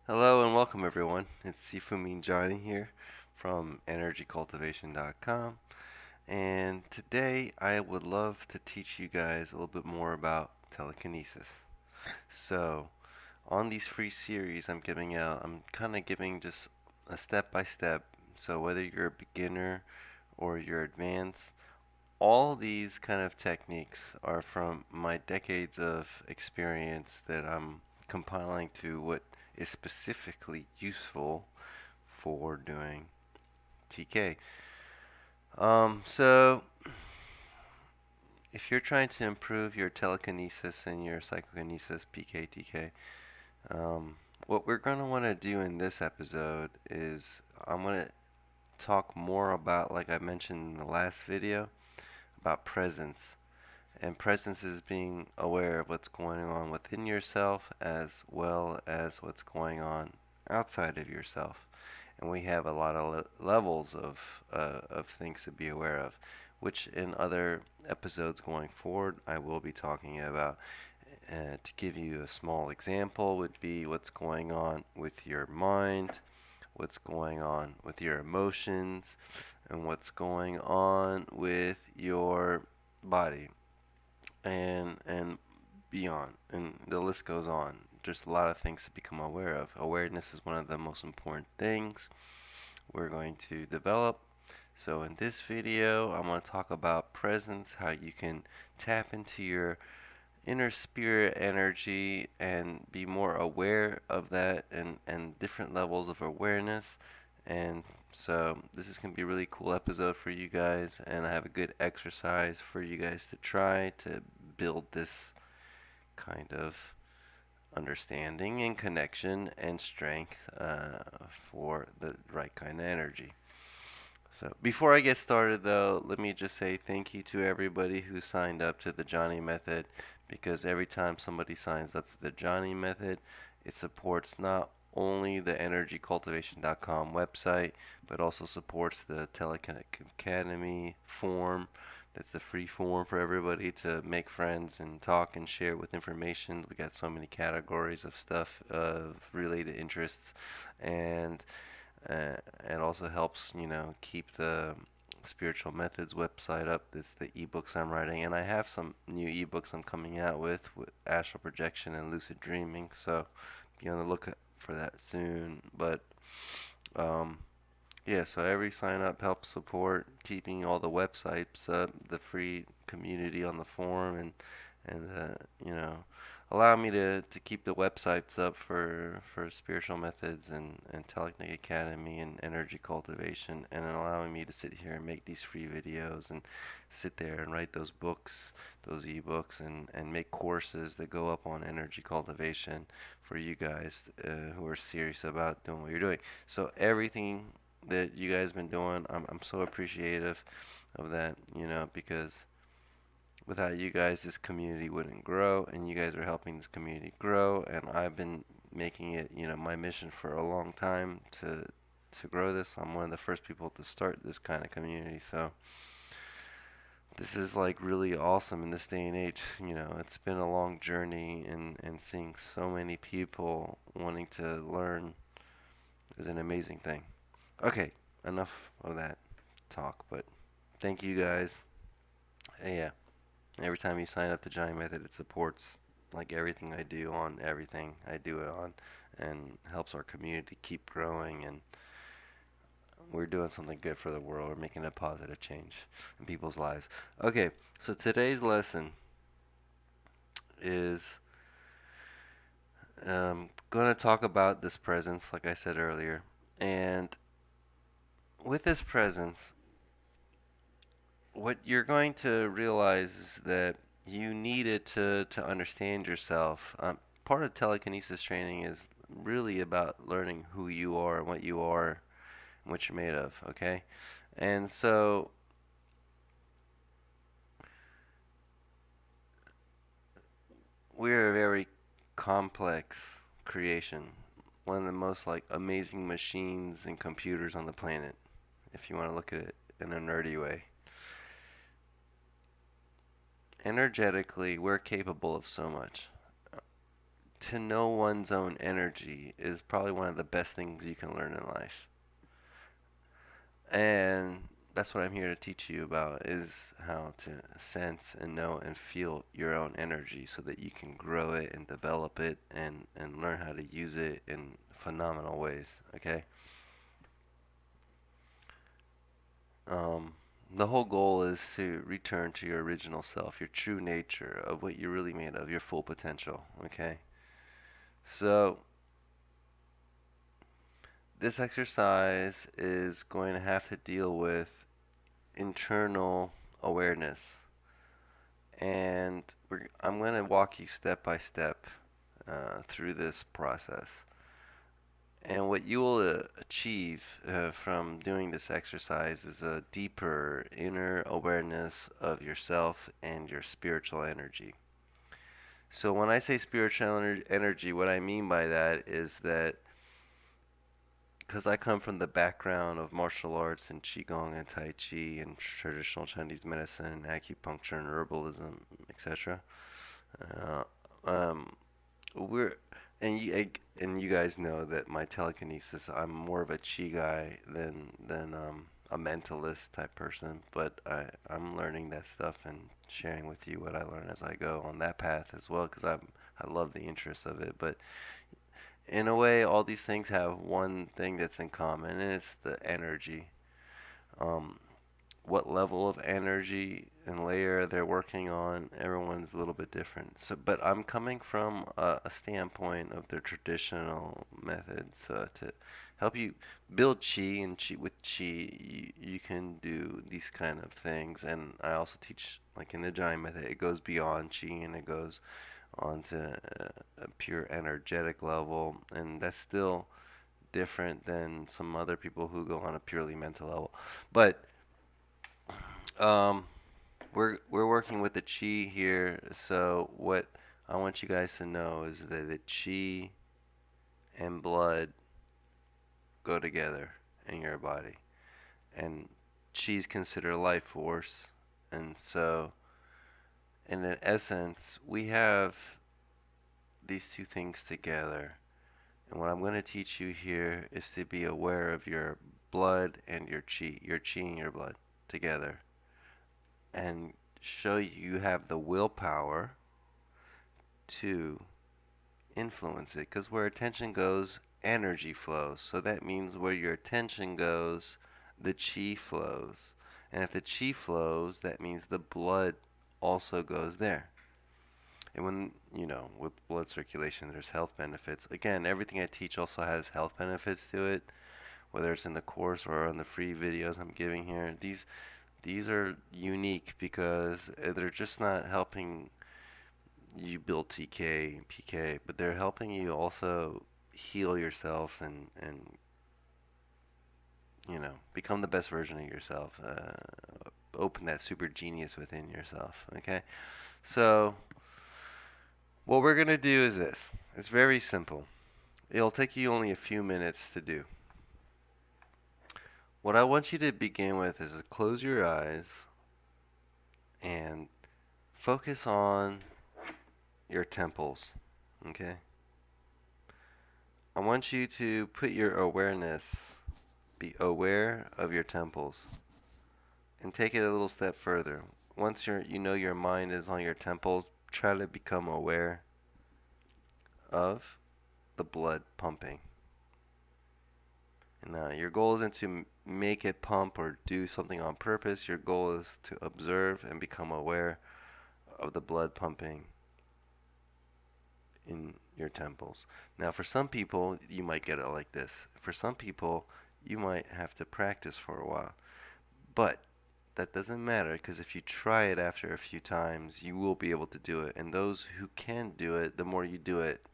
Hello and welcome everyone. It's Sifumin Johnny here from energycultivation.com, and today I would love to teach you guys a little bit more about telekinesis. So, on these free series I'm kind of giving just a step by step. So, whether you're a beginner or you're advanced, all these kind of techniques are from my decades of experience that I'm compiling to what is specifically useful for doing TK. So if you're trying to improve your telekinesis and your psychokinesis, PK, TK, what we're going to want to do in this episode is I'm going to talk more about, like I mentioned in the last video, about presence. And presence is being aware of what's going on within yourself as well as what's going on outside of yourself. And we have a lot of levels of things to be aware of, which in other episodes going forward I will be talking about. To give you a small example would be what's going on with your mind, what's going on with your emotions, and what's going on with your body and beyond, and the list goes on. There's a lot of things to become aware of. Awareness is one of the most important things we're going to develop. So in this video, I'm going to talk about presence, how you can tap into your inner spirit energy and be more aware of that, and different levels of awareness. And so this is going to be a really cool episode for you guys, and I have a good exercise for you guys to try to build this kind of understanding and connection and strength for the right kind of energy. So before I get started though, let me just say thank you to everybody who signed up to the Johnny Method, because every time somebody signs up to the Johnny Method, it supports not only the energycultivation.com website, but also supports the Telekinesis Academy forum. That's the free forum for everybody to make friends and talk and share with information. We got so many categories of stuff of related interests, and it also helps, keep the spiritual methods website up. It's the ebooks I'm writing, and I have some new ebooks I'm coming out with astral projection and lucid dreaming. So be on the lookout for that soon. But um, yeah, so every sign up helps support keeping all the websites up, the free community on the forum, and allow me to keep the websites up for spiritual methods and Telekinetic Academy and energy cultivation, and allowing me to sit here and make these free videos and sit there and write those books, those ebooks, and make courses that go up on energy cultivation for you guys who are serious about doing what you're doing. So everything that you guys been doing, I'm so appreciative of that, because without you guys, this community wouldn't grow, and you guys are helping this community grow, and I've been making it, my mission for a long time to grow this. I'm one of the first people to start this kind of community, so this is like really awesome in this day and age. It's been a long journey, and seeing so many people wanting to learn is an amazing thing. Okay, enough of that talk, but thank you guys. Yeah. Every time you sign up to Johnny Method, it supports like everything I do on everything I do it on, and helps our community keep growing, and we're doing something good for the world. We're making a positive change in people's lives. Okay, so today's lesson is going to talk about this presence, like I said earlier. And with this presence, what you're going to realize is that you need it to understand yourself. Part of telekinesis training is really about learning who you are and what you are and what you're made of, okay? And so we're a very complex creation, one of the most like amazing machines and computers on the planet, if you want to look at it in a nerdy way. energetically, we're capable of so much. To know one's own energy is probably one of the best things you can learn in life. And that's what I'm here to teach you about is how to sense and know and feel your own energy so that you can grow it and develop it and learn how to use it in phenomenal ways, okay? Um, the whole goal is to return to your original self, your true nature of what you're really made of, your full potential, okay? So, this exercise is going to have to deal with internal awareness. And I'm going to walk you step by step through this process. And what you will achieve from doing this exercise is a deeper inner awareness of yourself and your spiritual energy. So, when I say spiritual energy, what I mean by that is that because I come from the background of martial arts and qigong and tai chi and traditional Chinese medicine and acupuncture and herbalism, etc. Uh, um, we're and you guys know that my telekinesis, I'm more of a chi guy than a mentalist type person, but I'm learning that stuff and sharing with you what I learn as I go on that path as well because I love the interest of it. But in a way, all these things have one thing that's in common, and it's the energy. Um, what level of energy and layer they're working on, everyone's a little bit different. So, but I'm coming from a standpoint of the traditional methods to help you build chi, and chi with chi, you can do these kind of things. And I also teach, like in the giant method, it goes beyond chi and it goes onto a pure energetic level, and that's still different than some other people who go on a purely mental level. But um, we're working with the chi here, so what I want you guys to know is that the chi and blood go together in your body, and chi is considered life force, and so in an essence, we have these two things together. And what I'm going to teach you here is to be aware of your blood and your chi and your blood together, and show you have the willpower to influence it. Because where attention goes, energy flows. So that means where your attention goes, the chi flows. And if the chi flows, that means the blood also goes there. And when, with blood circulation, there's health benefits. Again, everything I teach also has health benefits to it, whether it's in the course or on the free videos I'm giving here. These are unique because they're just not helping you build TK and PK, but they're helping you also heal yourself and become the best version of yourself. Open that super genius within yourself. Okay, so what we're gonna do is this. It's very simple. It'll take you only a few minutes to do. What I want you to begin with is to close your eyes and focus on your temples. Okay? I want you to put your awareness, be aware of your temples, and take it a little step further. Once your mind is on your temples, try to become aware of the blood pumping. Now, your goal isn't to make it pump or do something on purpose. Your goal is to observe and become aware of the blood pumping in your temples. Now, for some people, you might get it like this. For some people, you might have to practice for a while. But that doesn't matter because if you try it after a few times, you will be able to do it. And those who can do it, the more you do it,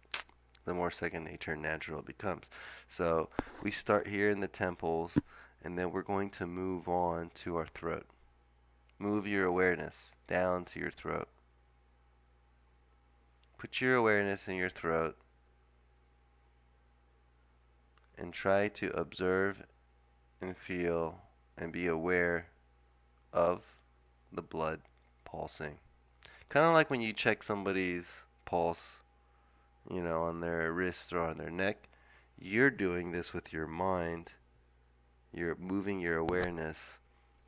the more second nature and natural it becomes. So we start here in the temples, and then we're going to move on to our throat. Move your awareness down to your throat. Put your awareness in your throat and try to observe and feel and be aware of the blood pulsing. Kind of like when you check somebody's pulse, on their wrist or on their neck. You're doing this with your mind. You're moving your awareness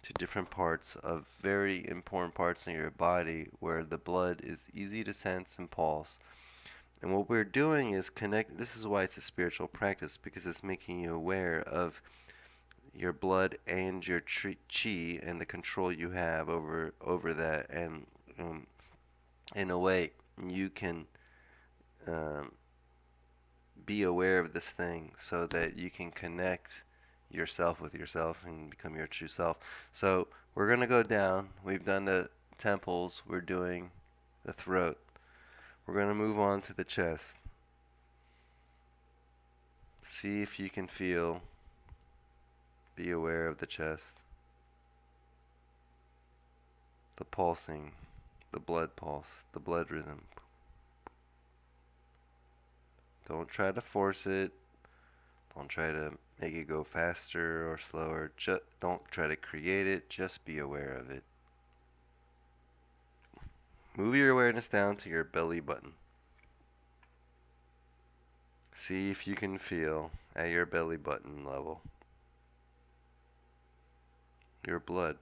to different parts of very important parts in your body where the blood is easy to sense and pulse. And what we're doing is connect. This is why it's a spiritual practice, because it's making you aware of your blood and your chi and the control you have over that. And in a way, you can um, be aware of this thing so that you can connect yourself with yourself and become your true self. So we're going to go down. We've done the temples, we're doing the throat. We're going to move on to the chest. See if you can feel, be aware of the chest, the pulsing, the blood pulse, the blood rhythm. Don't try to force it. Don't try to make it go faster or slower. Don't try to create it. Just be aware of it. Move your awareness down to your belly button. See if you can feel at your belly button level your blood.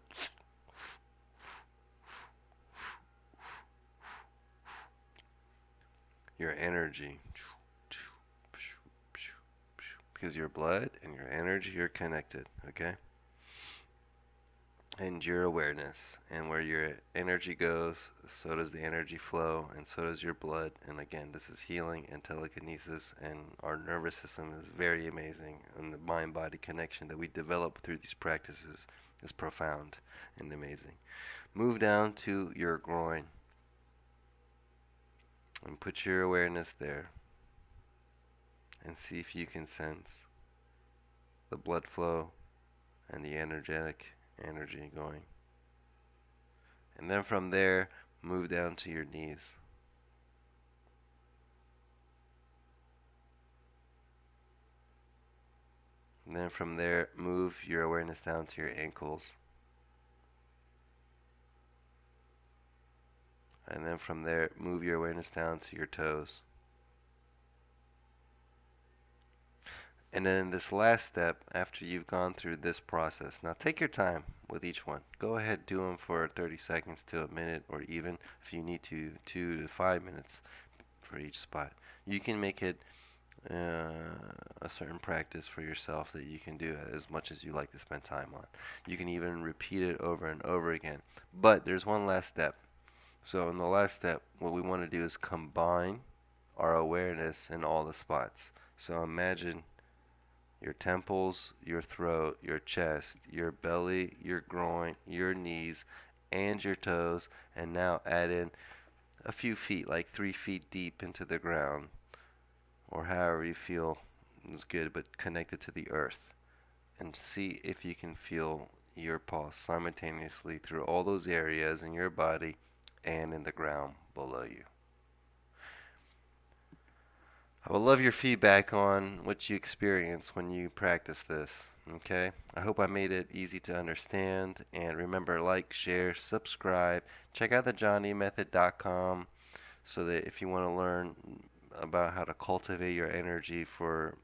Your energy. Because your blood and your energy are connected, okay? And your awareness. And where your energy goes, so does the energy flow, and so does your blood. And again, this is healing and telekinesis, and our nervous system is very amazing. And the mind-body connection that we develop through these practices is profound and amazing. Move down to your groin and put your awareness there. And see if you can sense the blood flow and the energetic energy going. And then from there, move down to your knees. And then from there, move your awareness down to your ankles. And then from there, move your awareness down to your toes. And then this last step, after you've gone through this process, now take your time with each one. Go ahead, do them for 30 seconds to a minute, or even if you need to, 2 to 5 minutes for each spot. You can make it a certain practice for yourself that you can do as much as you like to spend time on. You can even repeat it over and over again. But there's one last step. So in the last step, what we want to do is combine our awareness in all the spots. So imagine your temples, your throat, your chest, your belly, your groin, your knees, and your toes, and now add in a few feet, like 3 feet deep into the ground, or however you feel is good, but connected to the earth. And see if you can feel your pulse simultaneously through all those areas in your body and in the ground below you. I would love your feedback on what you experience when you practice this. Okay? I hope I made it easy to understand. And remember, like, share, subscribe. Check out the johnnymethod.com so that if you want to learn about how to cultivate your energy for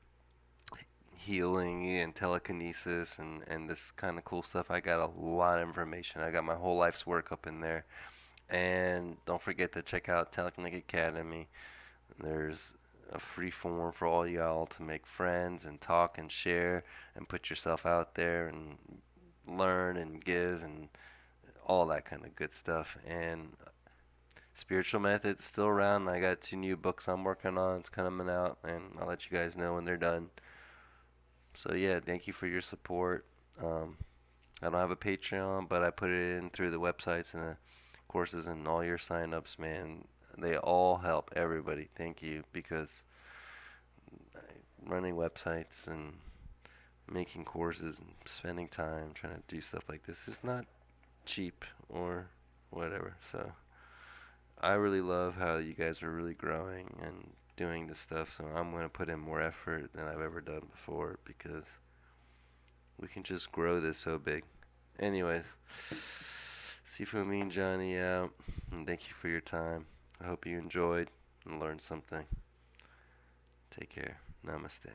healing and telekinesis and this kind of cool stuff, I got a lot of information. I got my whole life's work up in there. And don't forget to check out Telekinetic Academy. There's a free form for all y'all to make friends and talk and share and put yourself out there and learn and give and all that kind of good stuff. And Spiritual Method's still around. I got 2 new books I'm working on. It's coming out, and I'll let you guys know when they're done. So yeah, thank you for your support. I don't have a Patreon, but I put it in through the websites and the courses and all your sign-ups, man. They all help everybody. Thank you, because running websites and making courses and spending time trying to do stuff like this is not cheap or whatever. So I really love how you guys are really growing and doing this stuff. So I'm going to put in more effort than I've ever done before, because we can just grow this so big. Anyways, Sifu and Johnny out, and thank you for your time. I hope you enjoyed and learned something. Take care. Namaste.